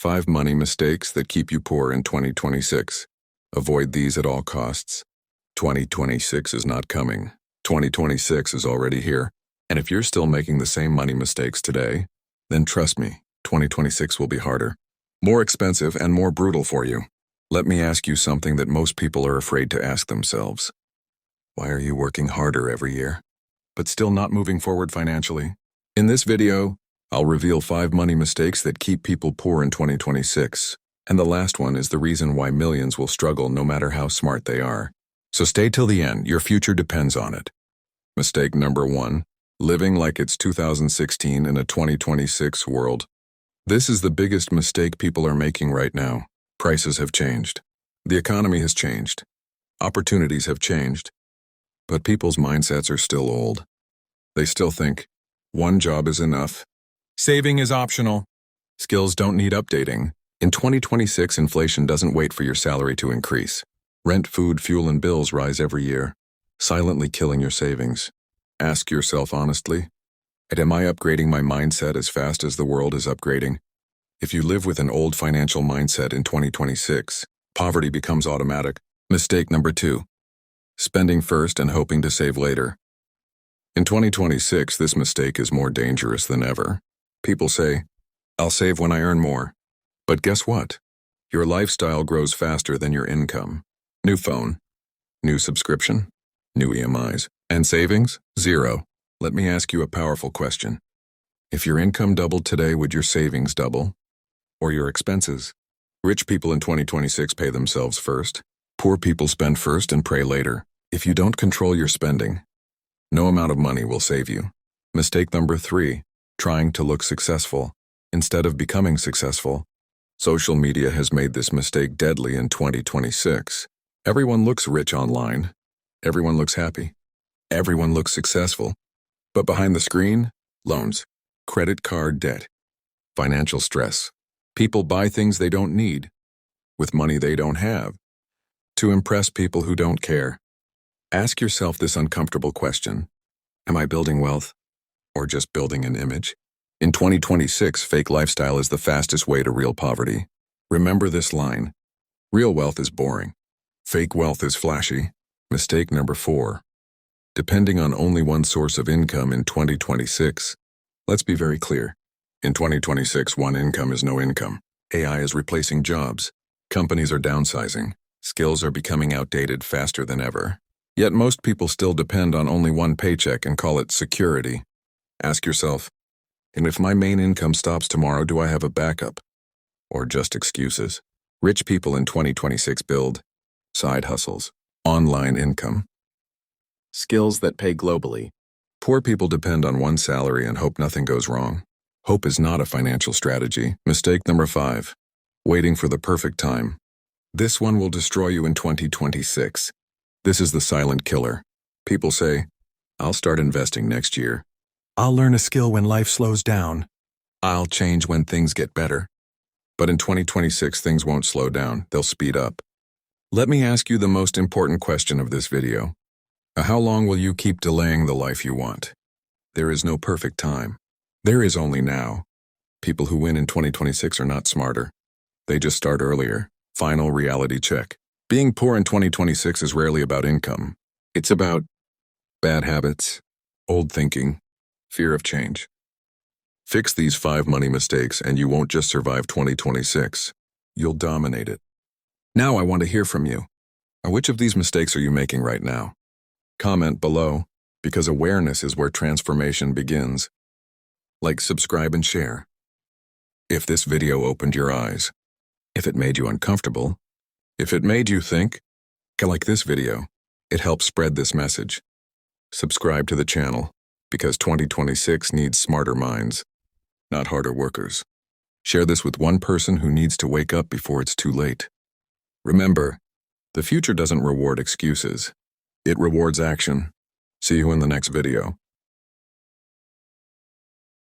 5 money mistakes that keep you poor in 2026. Avoid these at all costs. 2026 is not coming. 2026 is already here. And if you're still making the same money mistakes today, then trust me, 2026 will be harder, more expensive, and more brutal for you. Let me ask you something that most people are afraid to ask themselves. Why are you working harder every year, but still not moving forward financially? In this video, I'll reveal 5 money mistakes that keep people poor in 2026. And the last one is the reason why millions will struggle no matter how smart they are. So stay till the end, your future depends on it. Mistake number 1, living like it's 2016 in a 2026 world. This is the biggest mistake people are making right now. Prices have changed. The economy has changed. Opportunities have changed. But people's mindsets are still old. They still think, one job is enough. Saving is optional. Skills don't need updating. In 2026, inflation doesn't wait for your salary to increase. Rent, food, fuel, and bills rise every year, silently killing your savings. Ask yourself honestly, am I upgrading my mindset as fast as the world is upgrading? If you live with an old financial mindset in 2026, poverty becomes automatic. Mistake number 2, spending first and hoping to save later. In 2026, this mistake is more dangerous than ever. People say, I'll save when I earn more. But guess what? Your lifestyle grows faster than your income. New phone, new subscription, new EMIs, and savings? Zero. Let me ask you a powerful question. If your income doubled today, would your savings double? Or your expenses? Rich people in 2026 pay themselves first. Poor people spend first and pray later. If you don't control your spending, no amount of money will save you. Mistake number 3, trying to look successful instead of becoming successful. Social media has made this mistake deadly in 2026. Everyone looks rich online. Everyone looks happy. Everyone looks successful. But behind the screen, loans, credit card debt, financial stress. People buy things they don't need, with money they don't have, to impress people who don't care. Ask yourself this uncomfortable question. Am I building wealth, or just building an image? In 2026, fake lifestyle is the fastest way to real poverty. Remember this line. Real wealth is boring. Fake wealth is flashy. Mistake number 4. Depending on only one source of income in 2026. Let's be very clear. In 2026, one income is no income. AI is replacing jobs. Companies are downsizing. Skills are becoming outdated faster than ever. Yet most people still depend on only one paycheck and call it security. Ask yourself, and if my main income stops tomorrow, do I have a backup? Or just excuses? Rich people in 2026 build side hustles, online income, skills that pay globally. Poor people depend on one salary and hope nothing goes wrong. Hope is not a financial strategy. Mistake number 5, waiting for the perfect time. This one will destroy you in 2026. This is the silent killer. People say, I'll start investing next year. I'll learn a skill when life slows down. I'll change when things get better. But in 2026, things won't slow down, they'll speed up. Let me ask you the most important question of this video. How long will you keep delaying the life you want? There is no perfect time. There is only now. People who win in 2026 are not smarter. They just start earlier. Final reality check. Being poor in 2026 is rarely about income. It's about bad habits, old thinking, fear of change. Fix these 5 money mistakes and you won't just survive 2026. You'll dominate it. Now I want to hear from you. Which of these mistakes are you making right now? Comment below, because awareness is where transformation begins. Like, subscribe, and share. If this video opened your eyes, if it made you uncomfortable, if it made you think, like this video, it helps spread this message. Subscribe to the channel, because 2026 needs smarter minds, not harder workers. Share this with one person who needs to wake up before it's too late. Remember, the future doesn't reward excuses. It rewards action. See you in the next video.